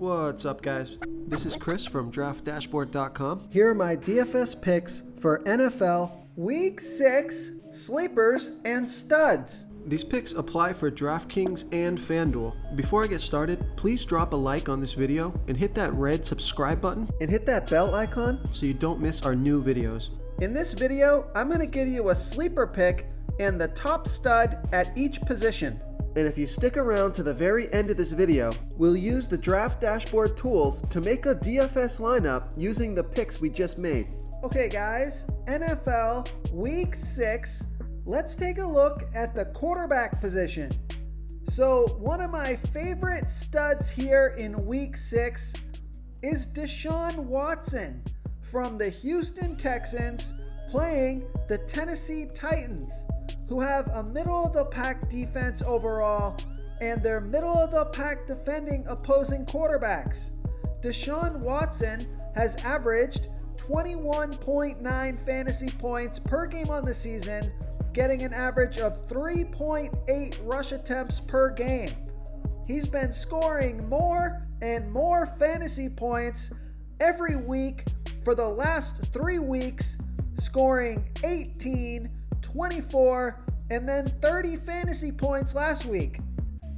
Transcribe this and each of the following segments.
What's up, guys? This is Chris from DraftDashboard.com. Here are my DFS picks for NFL Week 6 sleepers and studs. These picks apply for DraftKings and FanDuel. Before I get started, please drop a like on this video and hit that red subscribe button And hit that bell icon so you don't miss our new videos. In this video, I'm going to give you a sleeper pick and the top stud at each position. And if you stick around to the very end of this video, We'll use the Draft Dashboard tools to make a DFS lineup using the picks we just made. Okay guys, NFL Week 6, let's take a look at the quarterback position. So one of my favorite studs here in Week 6 is Deshaun Watson from the Houston Texans playing the Tennessee Titans, who have a middle-of-the-pack defense overall, and they're middle-of-the-pack defending opposing quarterbacks. Deshaun Watson has averaged 21.9 fantasy points per game on the season, getting an average of 3.8 rush attempts per game. He's been scoring more and more fantasy points every week for the last 3 weeks, scoring 18, 24, and then 30 fantasy points last week.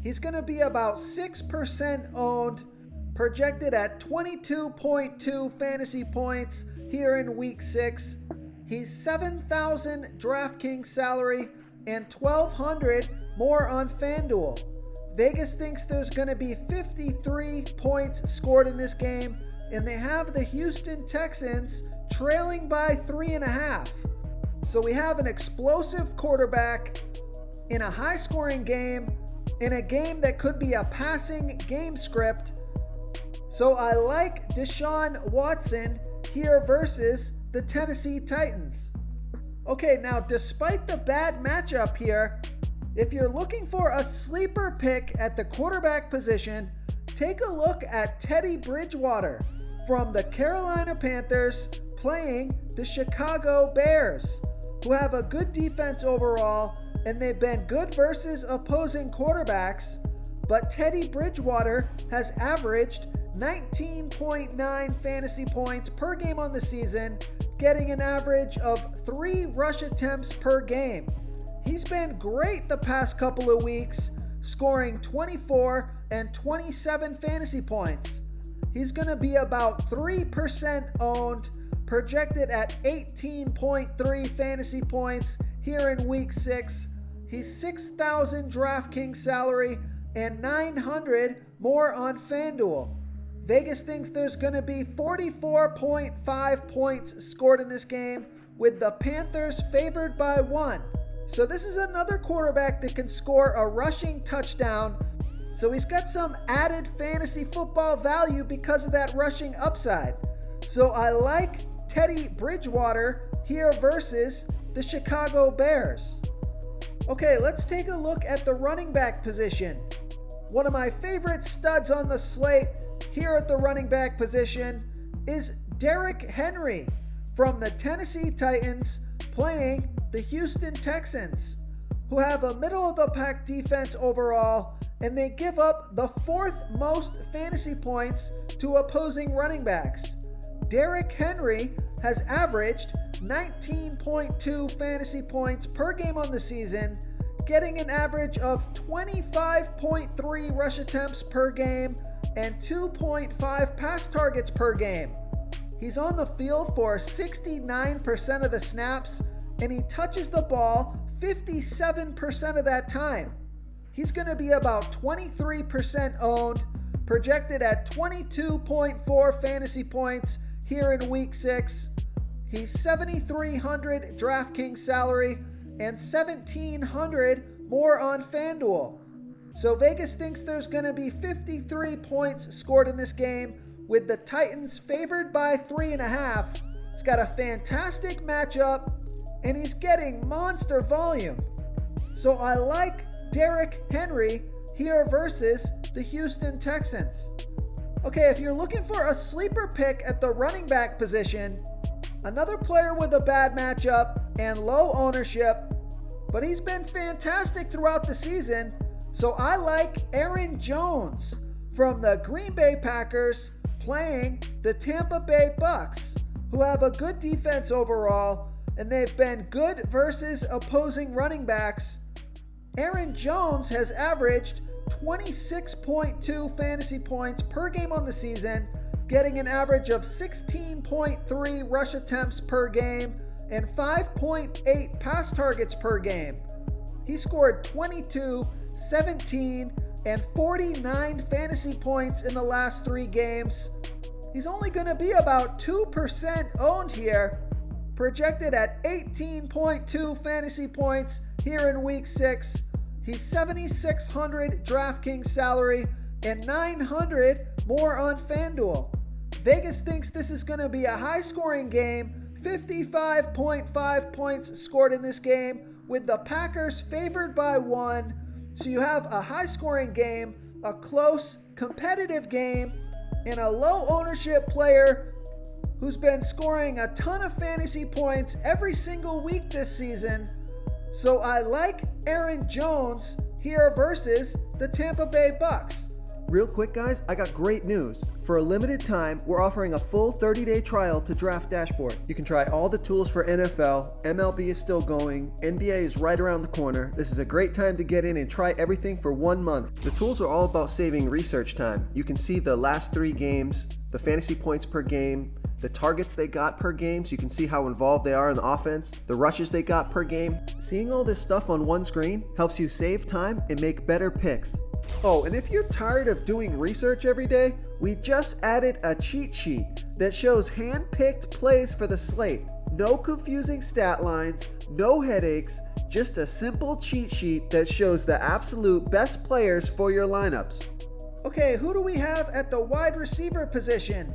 He's going to be about 6% owned, projected at 22.2 fantasy points here in Week 6. He's $7,000 DraftKings salary and $1,200 more on FanDuel. Vegas thinks there's going to be 53 points scored in this game, and they have the Houston Texans trailing by 3.5. So we have an explosive quarterback in a high-scoring game, in a game that could be a passing game script. So I like Deshaun Watson here versus the Tennessee Titans. Okay, now despite the bad matchup here, if you're looking for a sleeper pick at the quarterback position, take a look at Teddy Bridgewater from the Carolina Panthers playing the Chicago Bears, who have a good defense overall, and they've been good versus opposing quarterbacks, but Teddy Bridgewater has averaged 19.9 fantasy points per game on the season, getting an average of 3 rush attempts per game. He's been great the past couple of weeks, scoring 24 and 27 fantasy points. He's going to be about 3% owned, projected at 18.3 fantasy points here in Week 6. He's $6,000 DraftKings salary and $900 more on FanDuel. Vegas thinks there's going to be 44.5 points scored in this game, with the Panthers favored by 1. So this is another quarterback that can score a rushing touchdown. So he's got some added fantasy football value because of that rushing upside. So I like Teddy Bridgewater here versus the Chicago Bears. Okay, let's take a look at the running back position. One of my favorite studs on the slate here at the running back position is Derrick Henry from the Tennessee Titans playing the Houston Texans, who have a middle-of-the-pack defense overall, and they give up the 4th most fantasy points to opposing running backs. Derrick Henry has averaged 19.2 fantasy points per game on the season, getting an average of 25.3 rush attempts per game and 2.5 pass targets per game. He's on the field for 69% of the snaps, and he touches the ball 57% of that time. He's going to be about 23% owned, projected at 22.4 fantasy points here in Week 6. He's $7,300 DraftKings salary and $1,700 more on FanDuel. So Vegas thinks there's going to be 53 points scored in this game, with the Titans favored by 3.5. It's got a fantastic matchup, and he's getting monster volume. So I like Derrick Henry here versus the Houston Texans. Okay, if you're looking for a sleeper pick at the running back position, another player with a bad matchup and low ownership, but he's been fantastic throughout the season, so I like Aaron Jones from the Green Bay Packers playing the Tampa Bay Bucks, who have a good defense overall, and they've been good versus opposing running backs. Aaron Jones has averaged 26.2 fantasy points per game on the season, getting an average of 16.3 rush attempts per game and 5.8 pass targets per game. He scored 22, 17, and 49 fantasy points in the last 3 games. He's only going to be about 2% owned here, projected at 18.2 fantasy points here in week 6. He's $7,600 DraftKings salary and $900 more on FanDuel. Vegas thinks this is going to be a high-scoring game, 55.5 points scored in this game, with the Packers favored by 1. So you have a high-scoring game, a close, competitive game, and a low-ownership player who's been scoring a ton of fantasy points every single week this season. So I like Aaron Jones here versus the Tampa Bay Bucks. Real quick, guys, I got great news. For a limited time, we're offering a full 30-day trial to Draft Dashboard. You can try all the tools for NFL, MLB is still going, NBA is right around the corner. This is a great time to get in and try everything for 1 month. The tools are all about saving research time. You can see the last 3 games, the fantasy points per game, the targets they got per game, so you can see how involved they are in the offense, the rushes they got per game. Seeing all this stuff on one screen helps you save time and make better picks. Oh, and if you're tired of doing research every day, we just added a cheat sheet that shows hand-picked plays for the slate. No confusing stat lines, no headaches, just a simple cheat sheet that shows the absolute best players for your lineups. Okay, who do we have at the wide receiver position?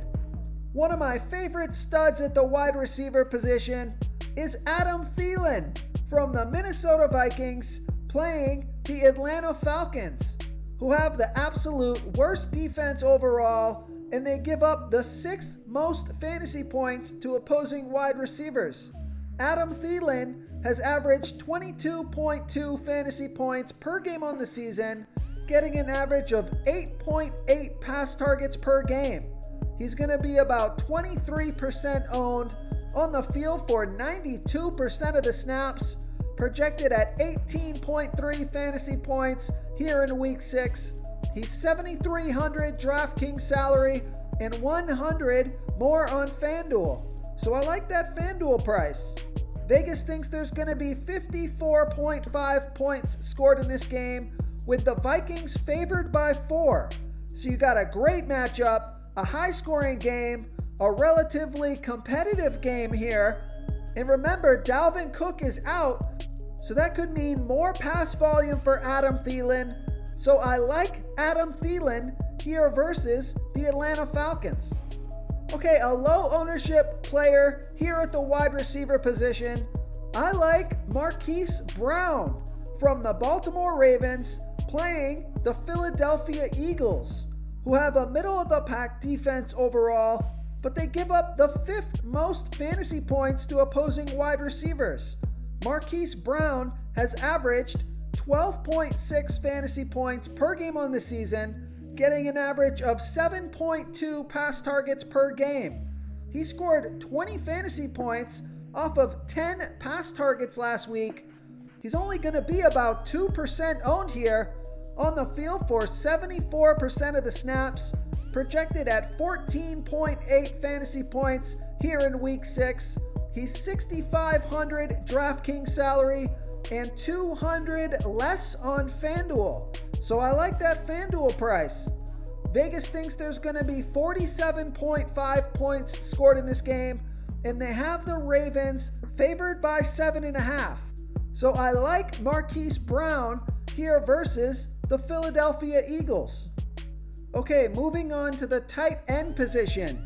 One of my favorite studs at the wide receiver position is Adam Thielen from the Minnesota Vikings playing the Atlanta Falcons, who have the absolute worst defense overall, and they give up the 6th most fantasy points to opposing wide receivers. Adam Thielen has averaged 22.2 fantasy points per game on the season, getting an average of 8.8 pass targets per game. He's going to be about 23% owned, on the field for 92% of the snaps, projected at 18.3 fantasy points here in week 6. He's $7,300 DraftKings salary and $100 more on FanDuel. So I like that FanDuel price. Vegas thinks there's going to be 54.5 points scored in this game, with the Vikings favored by 4. So you got a great matchup, a high-scoring game, a relatively competitive game here. And remember, Dalvin Cook is out, so that could mean more pass volume for Adam Thielen. So I like Adam Thielen here versus the Atlanta Falcons. Okay, a low ownership player here at the wide receiver position. I like Marquis Brown from the Baltimore Ravens playing the Philadelphia Eagles, who have a middle-of-the-pack defense overall, but they give up the 5th most fantasy points to opposing wide receivers. Marquis Brown has averaged 12.6 fantasy points per game on the season, getting an average of 7.2 pass targets per game. He scored 20 fantasy points off of 10 pass targets last week. He's only going to be about 2% owned here, on the field for 74% of the snaps, projected at 14.8 fantasy points here in week 6. He's $6,500 DraftKings salary and $200 less on FanDuel. So I like that FanDuel price. Vegas thinks there's going to be 47.5 points scored in this game, and they have the Ravens favored by 7.5. So I like Marquis Brown here versus the Philadelphia Eagles. Okay, moving on to the tight end position.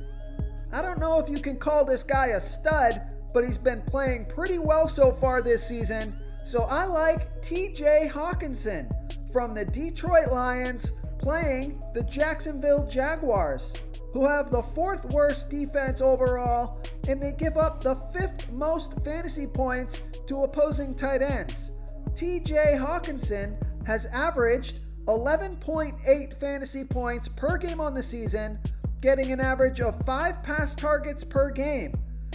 I don't know if you can call this guy a stud, but he's been playing pretty well so far this season. So I like TJ Hawkinson from the Detroit Lions playing the Jacksonville Jaguars, who have the 4th worst defense overall, and they give up the 5th most fantasy points to opposing tight ends. TJ Hawkinson has averaged 11.8 fantasy points per game on the season, getting an average of 5 pass targets per game.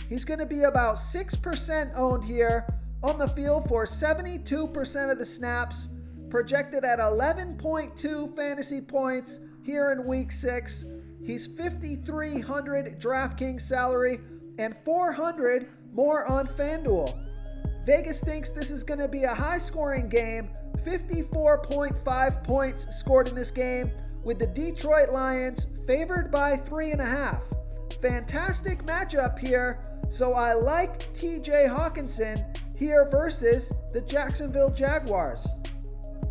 He's going to be about 6% owned here, on the field for 72% of the snaps, projected at 11.2 fantasy points here in week 6. He's $5,300 DraftKings salary and $400 more on FanDuel. Vegas thinks this is going to be a high-scoring game, 54.5 points scored in this game, with the Detroit Lions favored by 3.5. Fantastic matchup here, so I like TJ Hawkinson here versus the Jacksonville Jaguars.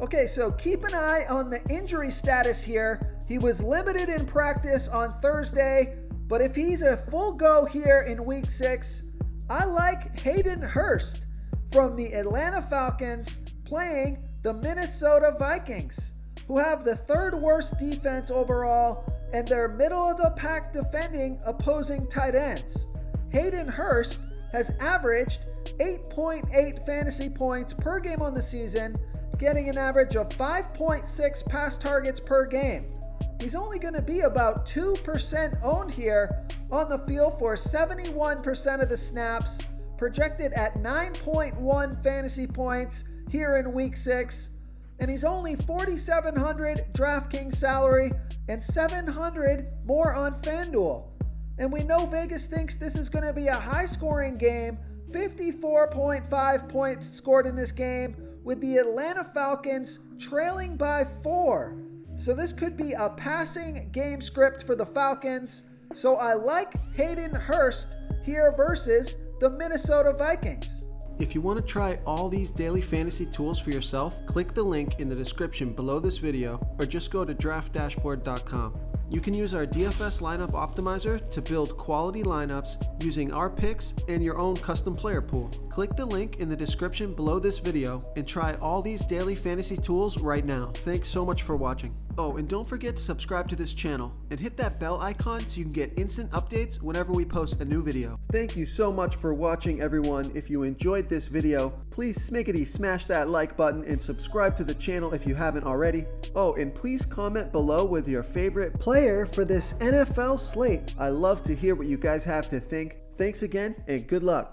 Okay, so keep an eye on the injury status here. He was limited in practice on Thursday, but if he's a full go here in week 6, I like Hayden Hurst from the Atlanta Falcons playing the Minnesota Vikings, who have the 3rd worst defense overall and they're middle of the pack defending opposing tight ends. Hayden Hurst has averaged 8.8 fantasy points per game on the season, getting an average of 5.6 pass targets per game. He's only going to be about 2% owned here, on the field for 71% of the snaps, projected at 9.1 fantasy points here in week 6, and he's only $4,700 DraftKings salary and $700 more on FanDuel. And we know Vegas thinks this is going to be a high-scoring game, 54.5 points scored in this game, with the Atlanta Falcons trailing by 4. So this could be a passing game script for the Falcons. So I like Hayden Hurst here versus the Minnesota Vikings. If you want to try all these daily fantasy tools for yourself, click the link in the description below this video or just go to draftdashboard.com. You can use our DFS lineup optimizer to build quality lineups using our picks and your own custom player pool. Click the link in the description below this video and try all these daily fantasy tools right now. Thanks so much for watching. Oh, and don't forget to subscribe to this channel and hit that bell icon so you can get instant updates whenever we post a new video. Thank you so much for watching, everyone. If you enjoyed this video, please smash that like button and subscribe to the channel if you haven't already. Oh, and please comment below with your favorite player for this NFL slate. I love to hear what you guys have to think. Thanks again and good luck.